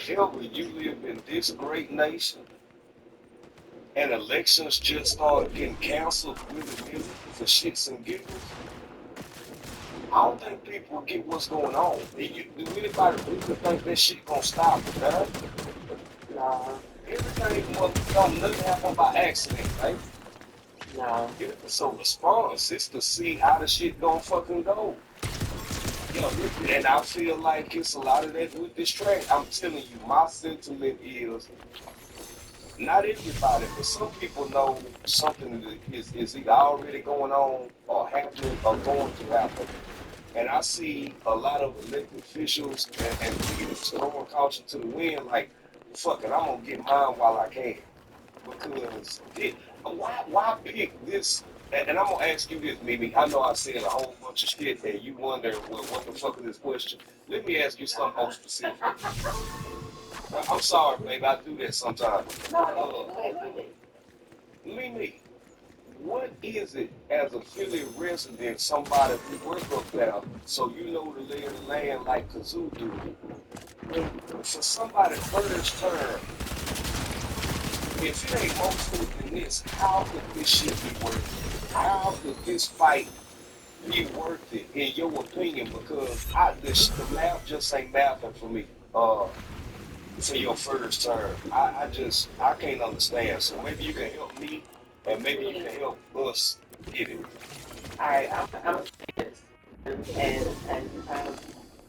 whenever you live in this great nation and elections just start getting canceled willy-nilly for shits and giggles, I don't think people get what's going on. Do anybody really think that shit gonna stop, man? No, Nothing happen by accident, right? no. So response is to see how the shit gonna fucking go. And I feel like it's a lot of that with this track. I'm telling you, my sentiment is not everybody, but some people know something is either already going on or happening or going to happen. And I see a lot of elected officials and leaders throwing caution to the wind like, fuck it, I'm gonna get mine while I can. Because why pick this? And I'm gonna ask you this, Mimi. I know I said a whole bunch of shit, and you wonder, well, what the fuck is this question? Let me ask you something more specific. I'm sorry, baby. I do that sometimes. No, wait, wait. Mimi, what is it as a Philly resident, somebody who work up there, so you know the lay of the land like Kazoo do? For somebody first term, if it ain't more to it than this, how could this shit be worth it? How could this fight be worth it in your opinion? Because the math just ain't mathing for me. For your first term, I can't understand. So maybe you can help me, and maybe you can help us get it. All right, I'm this, and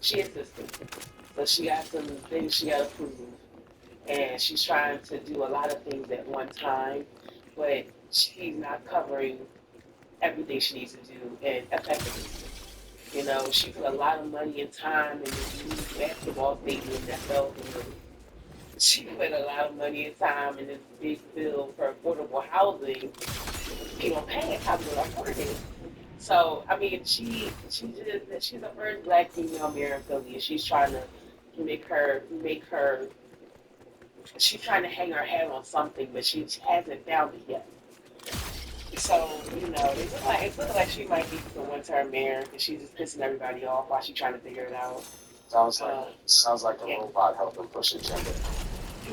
she assisted, so she got some things she got to prove, and she's trying to do a lot of things at one time, but she's not covering everything she needs to do and effectively. You know, she put a lot of money and time in this new basketball stadium that fell through. She put a lot of money and time in this big bill for affordable housing. People can't afford it. So I mean, she's the first black female mayor in Philly, and she's trying to make her. She's trying to hang her head on something, but she hasn't found it yet. So it looks like she might be the one-term mayor, and she's just pissing everybody off while she's trying to figure it out. Sounds like a Yeah. robot helping push agenda.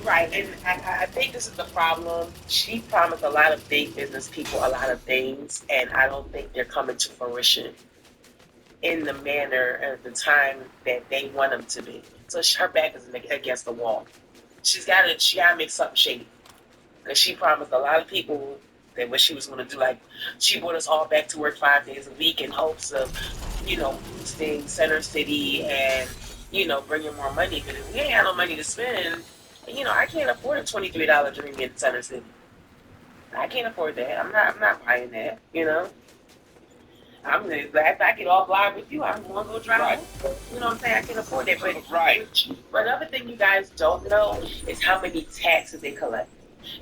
Right, and I think this is the problem. She promised a lot of big business people a lot of things, and I don't think they're coming to fruition in the manner and the time that they want them to be. So her back is against the wall. She gotta make something shady because she promised a lot of people that what she was going to do. Like she brought us all back to work 5 days a week in hopes of, boosting Center City and bringing more money. But if we ain't got no money to spend, I can't afford a $23 drink in Center City. I can't afford that. I'm not buying that. I'm gonna after I get all blind with you, I'm gonna go drive. Right. You know what I'm saying? I can afford that. But Right. but another thing you guys don't know is how many taxes they collect.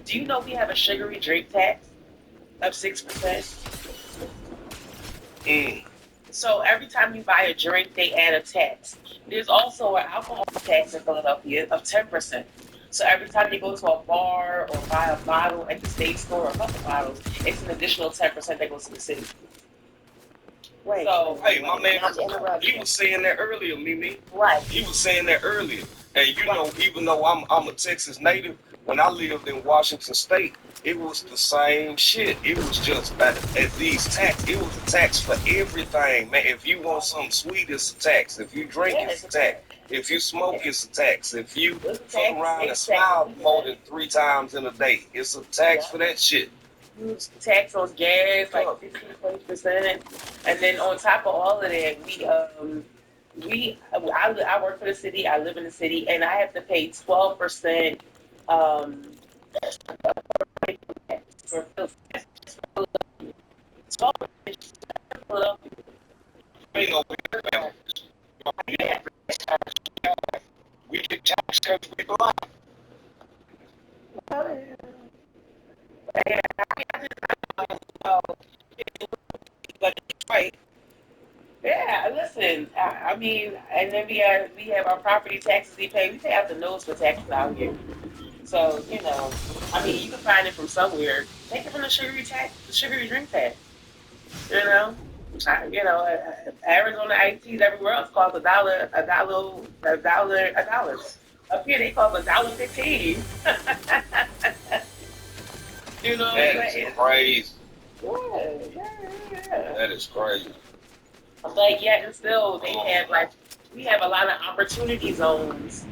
Do you know we have a sugary drink tax of 6%? Mm. So every time you buy a drink, they add a tax. There's also an alcohol tax in Philadelphia of 10%. So every time you go to a bar or buy a bottle at the state store or a couple bottles, it's an additional 10% that goes to the city. Wait, So Hey, my man, not to interrupt you you. was saying that earlier, Mimi. right. You was saying that earlier. And even though I'm a Texas native, when I lived in Washington State, it was the same shit. It was just at these tax. It was a tax for everything, man. If you want something sweet, it's a tax. If you drink, it's a tax. If you smoke, it's a tax. If you fuck around and smile more than 3 times in a day, it's a tax for that shit. Tax on gas like 15-20%, and then on top of all of that, I work for the city. I live in the city, and I have to pay 12% um for 12%. You know, Yeah, we get tax cuts we like. but right. Yeah, listen. I mean, and then we have our property taxes we pay. We pay out the nose for taxes out here. So I mean, you can find it from somewhere. Take it from the sugary drink tax. You know, Arizona iced teas everywhere else cost a dollar, a dollar, a dollar, a dollar. Up here they call it $1.15. You know, That but is crazy. yeah. That is crazy. But yet and still, they have like we have a lot of opportunity zones,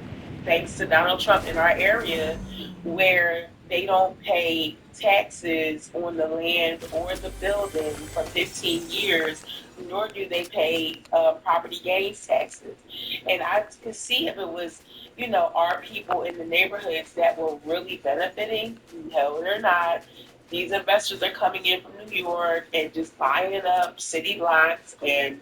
thanks to Donald Trump in our area, where they don't pay taxes on the land or the building for 15 years, nor do they pay property gains taxes. And I could see if it was, our people in the neighborhoods that were really benefiting. No, they're not. These investors are coming in from New York and just buying up city lots and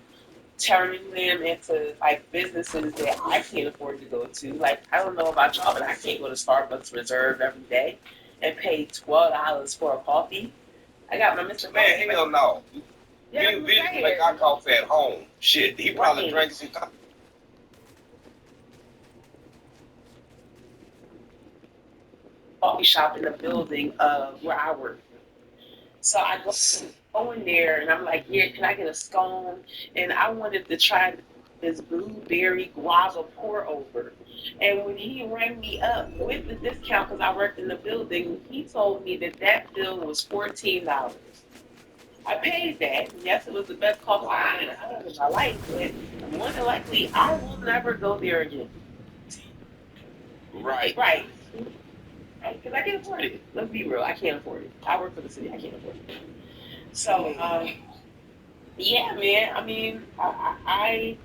turning them into like businesses that I can't afford to go to. Like, I don't know about y'all, but I can't go to Starbucks Reserve every day and pay $12 for a coffee. I got my Mr. Man, Coffee. hell no. Yeah, We can make our coffee at home. Shit, he probably Right. drinks his Coffee shop in the building where I work. So I go in there and I'm like, yeah, can I get a scone? And I wanted to try this blueberry guava pour over. And when he rang me up with the discount, because I worked in the building, he told me that that bill was $14. I paid that. Yes, it was the best coffee I've had in my life, but more than likely, I will never go there again. right. Right. Because I can't afford it. Let's be real. I can't afford it. I work for the city. I can't afford it. So, yeah, man. I mean, I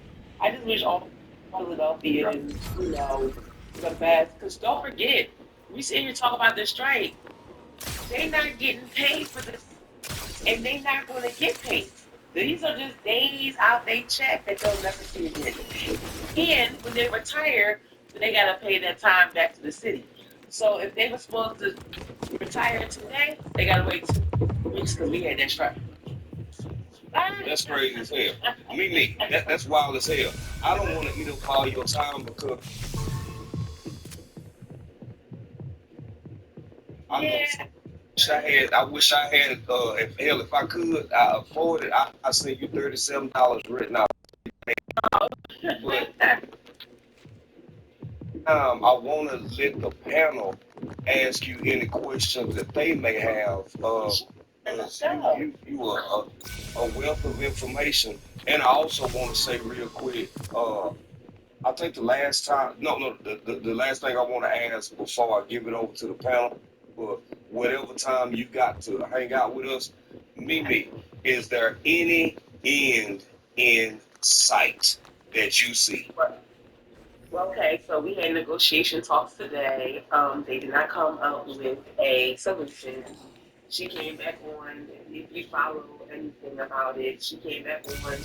just wish all Philadelphians, the best. Because don't forget, we sit here talk about this strike. They not getting paid for this, and they not going to get paid. These are just days out they check that they'll never see again. And when they retire, they got to pay that time back to the city. So if they were supposed to retire today, they got to wait 2 weeks because we had that strike. That's crazy as hell. Me. That's wild as hell. I don't want to eat up all your time because I know Yeah. I wish I had if I could I afford it, I send you $37 right now. But I wanna let the panel ask you any questions that they may have. 'Cause you are a wealth of information. And I also want to say real quick, I think the last time, no, the last thing I want to ask before I give it over to the panel, but whatever time you got to hang out with us, Mimi, is there any end in sight that you see? Well, okay, so we had negotiation talks today. They did not come up with a solution. She came back on, if you follow anything about it, she came back on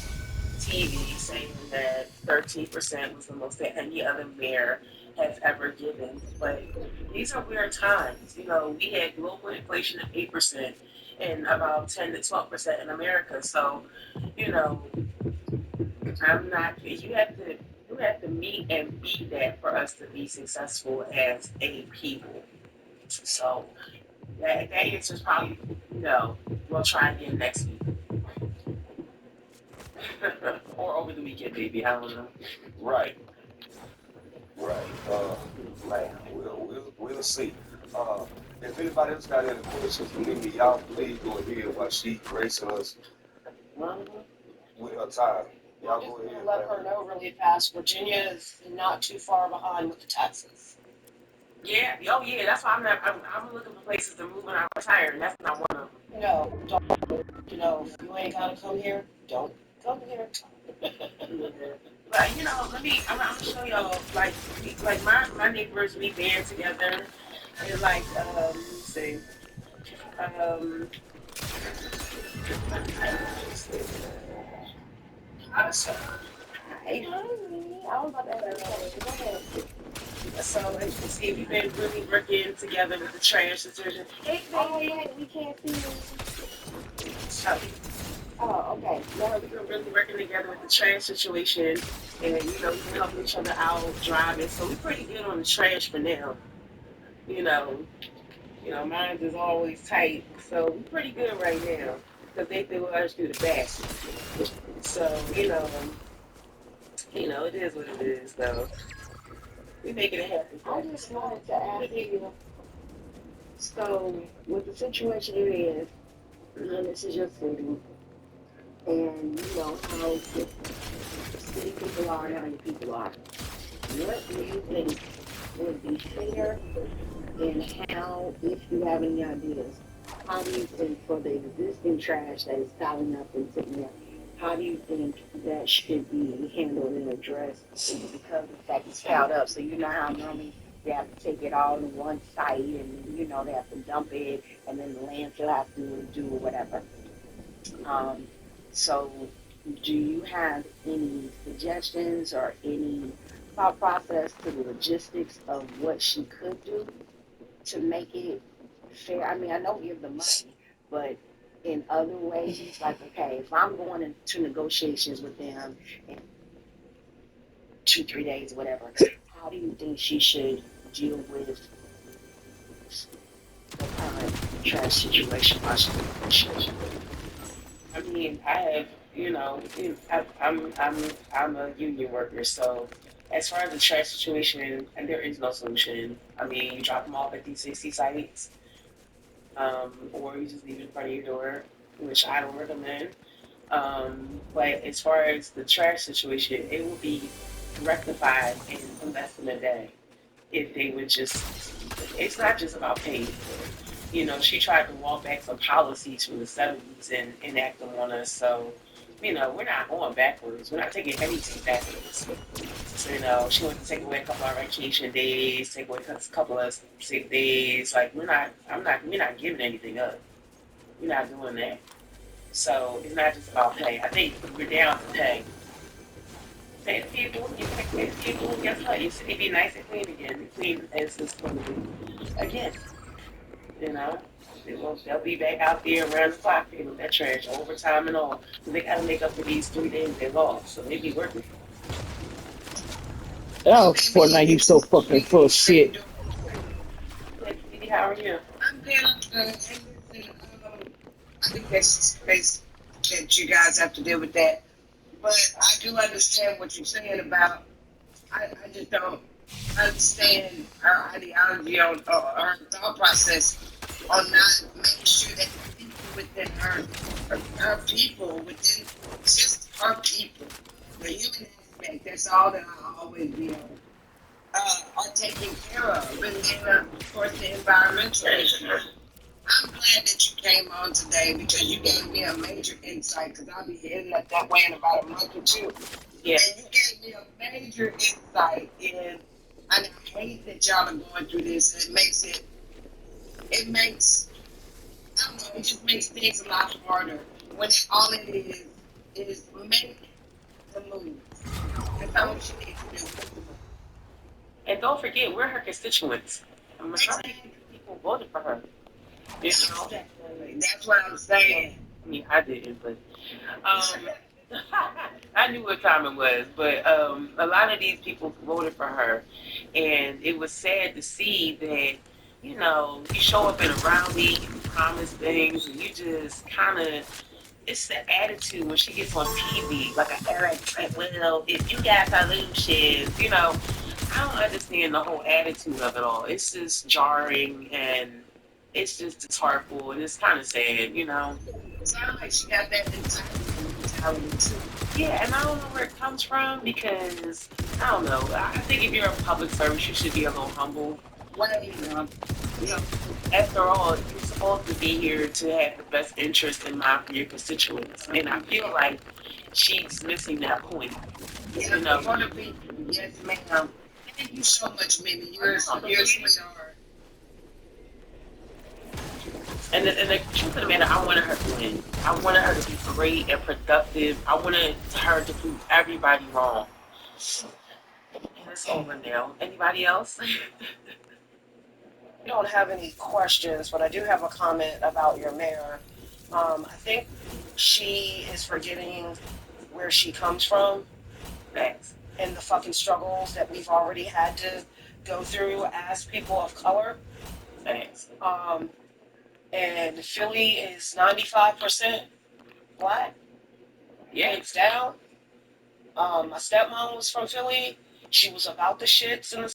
TV saying that 13% was the most that any other mayor has ever given. But these are weird times. We had global inflation of 8% and about 10 to 12% in America. So, you know, I'm not. You have to meet and beat that for us to be successful as a people. So that answer is probably no. We'll try again next week or over the weekend, maybe. I don't know. Right, right. Man, we'll see. Uh, if anybody else got any questions for Mimi, y'all please go ahead while she gracing us Well, with her time. Y'all Just go to ahead, let man. her know really fast, Virginia is not too far behind with the taxes. yeah. Oh, yeah. That's why I'm looking for places to move when I retire, and that's not one of them. No, don't, if you ain't gotta come here, don't come here. But I'm gonna show y'all like my neighbors, we band together and like let me see um Hey, honey, I was about to ask you a question. Go ahead. so as you can see we've been really working together with the trash situation. Hey Oh, baby. wait, we can't see you. So, Oh, okay. yeah, we've been really working together with the trash situation and we've been helping each other out driving. So we're pretty good on the trash for now. You know, mine is always tight. So we're pretty good right now because they think us do the best. So, it is what it is, though. We making it happen. I just wanted to ask you, so with the situation it is, and this is your city, and you know how the city people are and how your people are. What do you think would be fair, and how, if you have any ideas, how do you think for the existing trash that is piling up and sitting there, how do you think that should be handled and addressed because of the fact it's piled up? So you know how normally they have to take it all to one site and you know they have to dump it and then the landfill have to do whatever. Um, so do you have any suggestions or any thought process to the logistics of what she could do to make it fair? I mean, I know we have the money, but in other ways, like, okay, if I'm going into negotiations with them in 2, 3 days, whatever, how do you think she should deal with the current trash situation while she's in negotiation? I mean, I have, I'm a union worker, so as far as the trash situation, and there is no solution. I mean, you drop them off at these 60 sites, or you just leave it in front of your door, which I don't recommend. But as far as the trash situation, it will be rectified in less than a day if they would just. It's not just about paying for it. She tried to walk back some policies from the 70s and enact them on us. So, we're not going backwards. We're not taking anything backwards. So, she wanted to take away a couple of vacation days, take away a couple of sick days. Like, we're not giving anything up. We're not doing that. So, it's not just about pay. I think we're down to pay. Pay the people, you pay the people, guess what? Your city be nice and clean again. Clean as it's going to be. Again, you know? They'll be back out there around the clock picking up that trash, overtime and all. So they got to make up for these 3 days they lost. So they be working. Oh, Fortnite, you so fucking full of shit. Hey, Dee, how are you? I'm good. And listen, I think that's just space that you guys have to deal with that. But I do understand what you're saying about. I just don't understand her ideology or her thought process on not making sure that the people within her people within just her people, the human aspect. That's all that I always be on. Are taken care of, and then of course the environmental issues. I'm glad that you came on today because you gave me a major insight because I'll be heading up that way in about a month or two. Yeah. And you gave me a major insight in, and I hate that y'all are going through this. It makes, I don't know, it just makes things a lot harder when all it is make the move. That's all she needs to do. And don't forget, we're her constituents. A majority of people voted for her. You know? That's what I'm saying. I mean, I didn't, but I knew what time it was. But a lot of these people voted for her, and it was sad to see that. You show up in a rally, you promise things, and you just kind of. It's the attitude when she gets on TV, like an Eric, like, well, if you guys are losers, I don't understand the whole attitude of it all. It's just jarring and it's just disheartening and it's kind of sad. Sounds like she got that mentality too. Yeah, and I don't know where it comes from because I don't know. I think if you're a public service, you should be a little humble. Well, After all, you're supposed to be here to have the best interest in mind for your constituents, and I feel like she's missing that point. yeah, one of the yes, ma'am. Thank you so much, Mimi. You're a sweetheart. And the truth of the matter, I wanted her to win. I wanted her to be great and productive. I wanted her to prove everybody wrong. And it's over now. Anybody else? I don't have any questions, but I do have a comment about your mayor. I think she is forgetting where she comes from Thanks. and the fucking struggles that we've already had to go through as people of color. Thanks. And Philly is 95% black. Yeah. Hands down. My stepmom was from Philly. She was about the shits in the